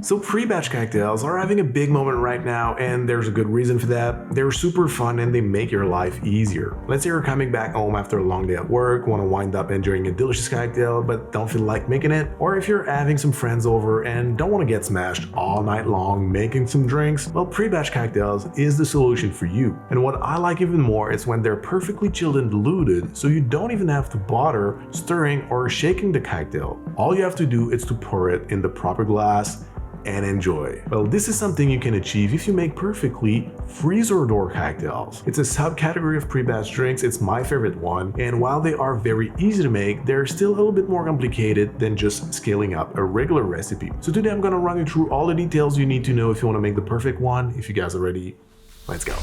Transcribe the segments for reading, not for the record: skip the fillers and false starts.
So pre-batch cocktails are having a big moment right now, and there's a good reason for that. They're super fun and they make your life easier. Let's say you're coming back home after a long day at work, want to wind up enjoying a delicious cocktail but don't feel like making it, or if you're having some friends over and don't want to get smashed all night long making some drinks, well, pre-batch cocktails is the solution for you. And what I like even more is when they're perfectly chilled and diluted, so you don't even have to bother stirring or shaking the cocktail. All you have to do is to pour it in the proper glass and enjoy. Well, this is something you can achieve if you make perfectly freezer door cocktails. It's a subcategory of pre-batch drinks, it's my favorite one, and while they are very easy to make, they're still a little bit more complicated than just scaling up a regular recipe. So today I'm gonna run you through all the details you need to know if you want to make the perfect one. If you guys are ready, let's go.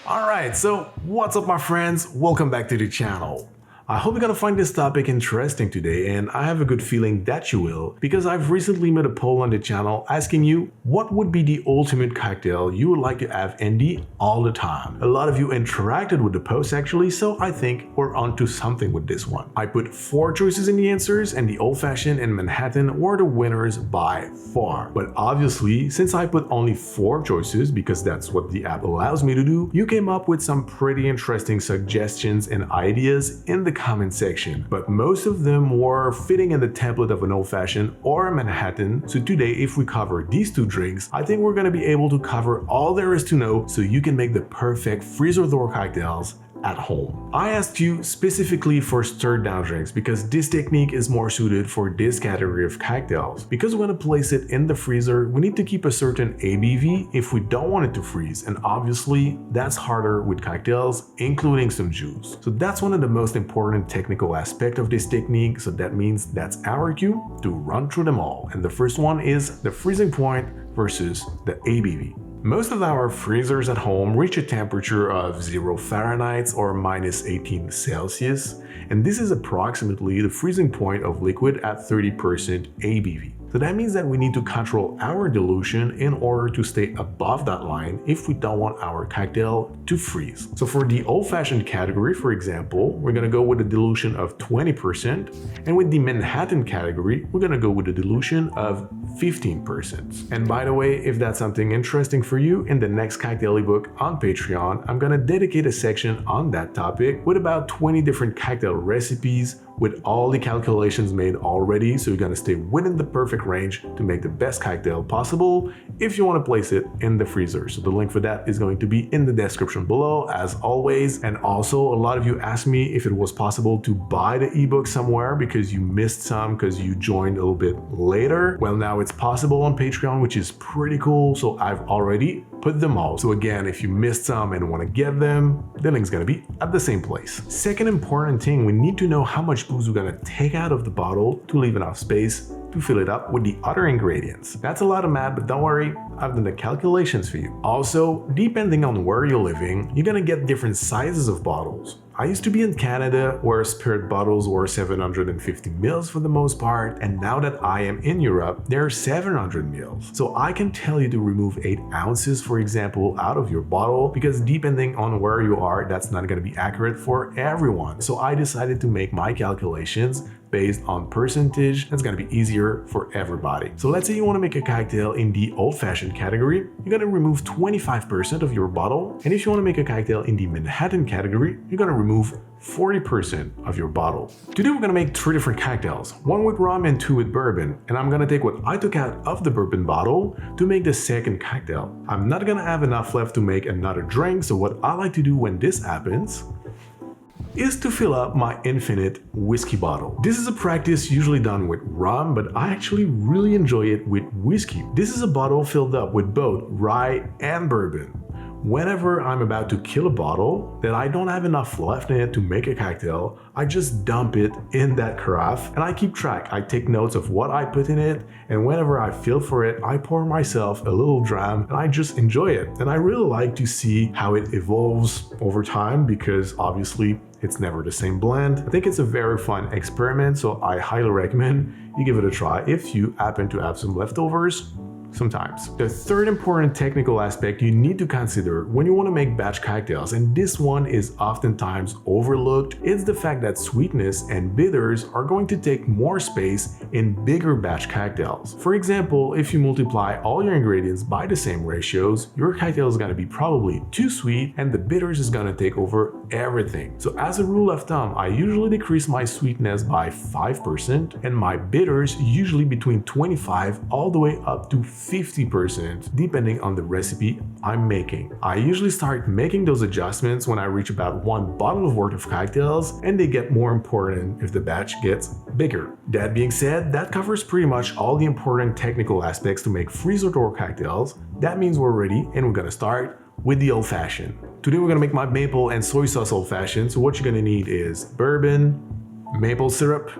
Alright, so what's up my friends? Welcome back to the channel. I hope you're gonna find this topic interesting today, and I have a good feeling that you will, because I've recently made a poll on the channel asking you what would be the ultimate cocktail you would like to have handy all the time. A lot of you interacted with the post actually, so I think we're onto something with this one. I put 4 choices in the answers, and the old-fashioned and Manhattan were the winners by far. But obviously, since I put only 4 choices, because that's what the app allows me to do, you came up with some pretty interesting suggestions and ideas in the comment section, but most of them were fitting in the template of an old-fashioned or a Manhattan. So today, if we cover these 2 drinks, I think we're gonna be able to cover all there is to know so you can make the perfect freezer door cocktails at home. I asked you specifically for stirred down drinks because this technique is more suited for this category of cocktails. Because we're going to place it in the freezer, we need to keep a certain ABV if we don't want it to freeze, and obviously that's harder with cocktails, including some juice. So that's one of the most important technical aspects of this technique, so that means that's our cue to run through them all. And the first one is the freezing point versus the ABV. Most of our freezers at home reach a temperature of 0 Fahrenheit or minus 18 Celsius, and this is approximately the freezing point of liquid at 30% ABV. So that means that we need to control our dilution in order to stay above that line if we don't want our cocktail to freeze. So for the old-fashioned category, for example, we're gonna go with a dilution of 20%, and with the Manhattan category, we're gonna go with a dilution of 15%. And by the way, if that's something interesting for you, in the next cocktail ebook on Patreon, I'm gonna dedicate a section on that topic with about 20 different cocktail recipes with all the calculations made already, so you're gonna stay within the perfect range to make the best cocktail possible if you want to place it in the freezer. So the link for that is going to be in the description below as always. And also, a lot of you asked me if it was possible to buy the ebook somewhere because you missed some because you joined a little bit later. Well, now it's possible on Patreon, which is pretty cool, so I've already put them all. So again, if you missed some and want to get them, the link's gonna be at the same place. Second important thing, we need to know how much booze we're gonna take out of the bottle to leave enough space to fill it up with the other ingredients. That's a lot of math, but don't worry, I've done the calculations for you. Also, depending on where you're living, you're gonna get different sizes of bottles. I used to be in Canada where spirit bottles were 750 mils for the most part, and now that I am in Europe, they're 700 mils. So I can tell you to remove 8 ounces, for example, out of your bottle, because depending on where you are, that's not gonna be accurate for everyone. So I decided to make my calculations based on percentage. That's gonna be easier for everybody. So let's say you wanna make a cocktail in the old-fashioned category, you're gonna remove 25% of your bottle, and if you wanna make a cocktail in the Manhattan category, you're gonna remove 40% of your bottle. Today we're gonna make 3 different cocktails, 1 with rum and 2 with bourbon, and I'm gonna take what I took out of the bourbon bottle to make the second cocktail. I'm not gonna have enough left to make another drink, so what I like to do when this happens is to fill up my infinite whiskey bottle. This is a practice usually done with rum, but I actually really enjoy it with whiskey. This is a bottle filled up with both rye and bourbon. Whenever I'm about to kill a bottle that I don't have enough left in it to make a cocktail, I just dump it in that carafe and I keep track. I take notes of what I put in it, and whenever I feel for it, I pour myself a little dram and I just enjoy it. And I really like to see how it evolves over time because obviously it's never the same blend. I think it's a very fun experiment, so I highly recommend you give it a try if you happen to have some leftovers sometimes. The third important technical aspect you need to consider when you want to make batch cocktails, and this one is oftentimes overlooked, is the fact that sweetness and bitters are going to take more space in bigger batch cocktails. For example, if you multiply all your ingredients by the same ratios, your cocktail is going to be probably too sweet and the bitters is going to take over everything. So as a rule of thumb, I usually decrease my sweetness by 5% and my bitters usually between 25 all the way up to 50% depending on the recipe I'm making. I usually start making those adjustments when I reach about 1 bottle of worth of cocktails, and they get more important if the batch gets bigger. That being said, that covers pretty much all the important technical aspects to make freezer door cocktails. That means we're ready and we're gonna start with the old fashioned. Today we're gonna make my maple and soy sauce old fashioned. So what you're gonna need is bourbon, maple syrup,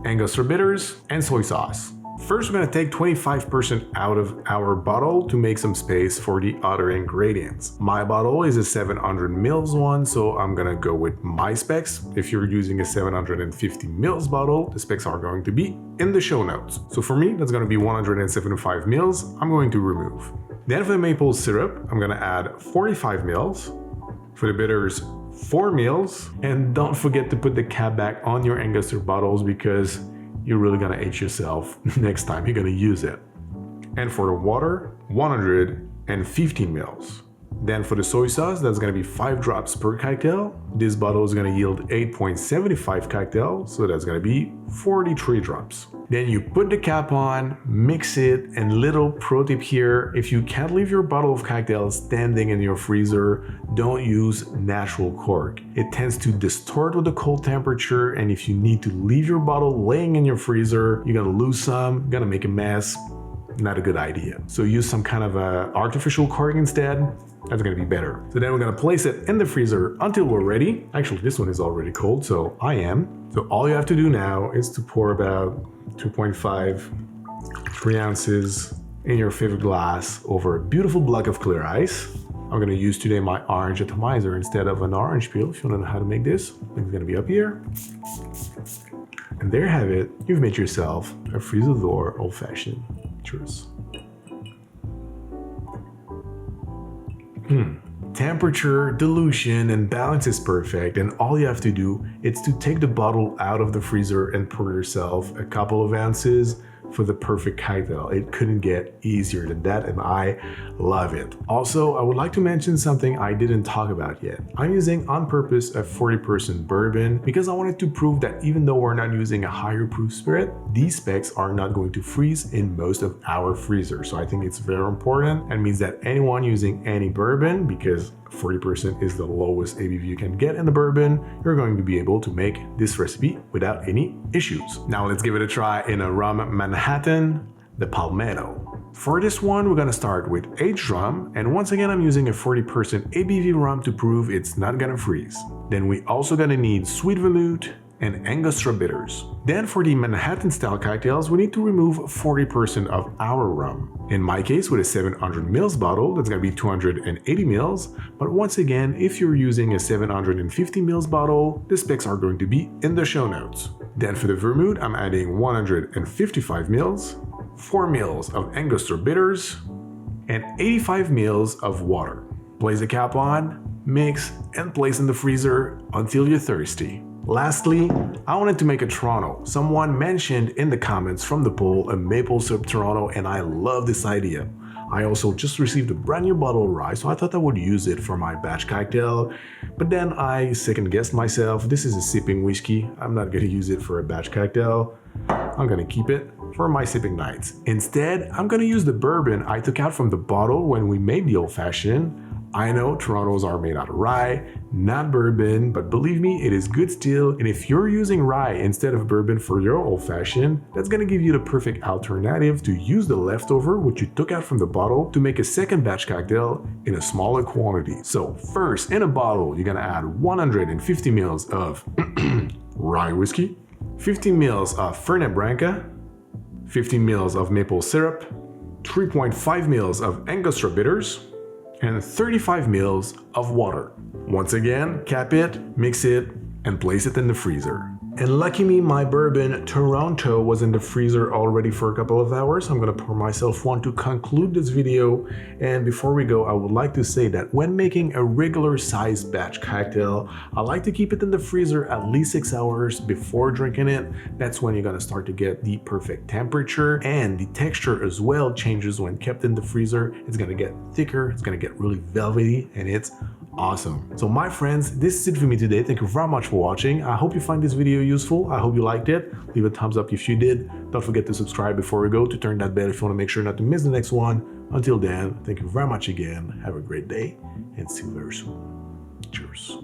Angostura bitters, and soy sauce. First, we're going to take 25% out of our bottle to make some space for the other ingredients. My bottle is a 700 ml one, so I'm going to go with my specs. If you're using a 750 ml bottle, the specs are going to be in the show notes. So for me, that's going to be 175 ml. I'm going to remove. Then for the maple syrup, I'm going to add 45 ml. For the bitters, 4 ml. And don't forget to put the cap back on your Angostura bottles because you're really gonna hate yourself next time you're gonna use it. And for the water, 115 ml. Then for the soy sauce, that's gonna be 5 drops per cocktail. This bottle is gonna yield 8.75 cocktails, so that's gonna be 43 drops. Then you put the cap on, mix it, and little pro tip here, if you can't leave your bottle of cocktails standing in your freezer, don't use natural cork. It tends to distort with the cold temperature, and if you need to leave your bottle laying in your freezer, you're gonna lose some, you're gonna make a mess. Not a good idea. So use some kind of a artificial cork instead. That's gonna be better. So then we're gonna place it in the freezer until we're ready. Actually, this one is already cold, so I am. So all you have to do now is to pour about 2.5, 3 ounces in your favorite glass over a beautiful block of clear ice. I'm gonna use today my orange atomizer instead of an orange peel. If you wanna know how to make this, it's gonna be up here. And there you have it. You've made yourself a freezer door old-fashioned. Cheers. Temperature, dilution, and balance is perfect, and all you have to do is to take the bottle out of the freezer and pour yourself a couple of ounces for the perfect cocktail. It couldn't get easier than that, and I love it. Also, I would like to mention something I didn't talk about yet. I'm using on purpose a 40% bourbon because I wanted to prove that even though we're not using a higher proof spirit, these specs are not going to freeze in most of our freezers. So I think it's very important and means that anyone using any bourbon, because 40% is the lowest ABV you can get in the bourbon, you're going to be able to make this recipe without any issues. Now let's give it a try in a rum Manhattan, the Palmetto. For this one, we're gonna start with aged rum, and once again I'm using a 40% ABV rum to prove it's not gonna freeze. Then we also gonna need sweet vermouth and Angostura bitters. Then for the Manhattan style cocktails, we need to remove 40% of our rum. In my case, with a 700 ml bottle, that's gonna be 280 ml. But once again, if you're using a 750 ml bottle, the specs are going to be in the show notes. Then for the vermouth, I'm adding 155 ml, 4 ml of Angostura bitters, and 85 ml of water. Place the cap on, mix, and place in the freezer until you're thirsty. Lastly, I wanted to make a Toronto. Someone mentioned in the comments from the poll a maple syrup Toronto, and I love this idea. I also just received a brand new bottle of rye, so I thought I would use it for my batch cocktail. But then I second guessed myself. This is a sipping whiskey. I'm not gonna use it for a batch cocktail. I'm gonna keep it for my sipping nights. Instead, I'm gonna use the bourbon I took out from the bottle when we made the old fashioned. I know Torontos are made out of rye, not bourbon, but believe me, it is good still. And if you're using rye instead of bourbon for your old fashioned, that's gonna give you the perfect alternative to use the leftover, which you took out from the bottle, to make a second batch cocktail in a smaller quantity. So first, in a bottle, you're gonna add 150 ml of rye whiskey, 15 ml of Fernet Branca, 15 ml of maple syrup, 3.5 ml of Angostura bitters, and 35 ml of water. Once again, cap it, mix it, and place it in the freezer. And lucky me, my bourbon Toronto was in the freezer already for a couple of hours. I'm gonna pour myself one to conclude this video. And before we go, I would like to say that when making a regular sized batch cocktail, I like to keep it in the freezer at least 6 hours before drinking it. That's when you're gonna start to get the perfect temperature, and the texture as well changes when kept in the freezer. It's gonna get thicker, it's gonna get really velvety, and it's awesome. So my friends, this is it for me today. Thank you very much for watching. I hope you find this video useful. I hope you liked it. Leave a thumbs up if you did. Don't forget to subscribe before we go, to turn that bell if you want to make sure not to miss the next one. Until then, thank you very much again. Have a great day and see you very soon. Cheers.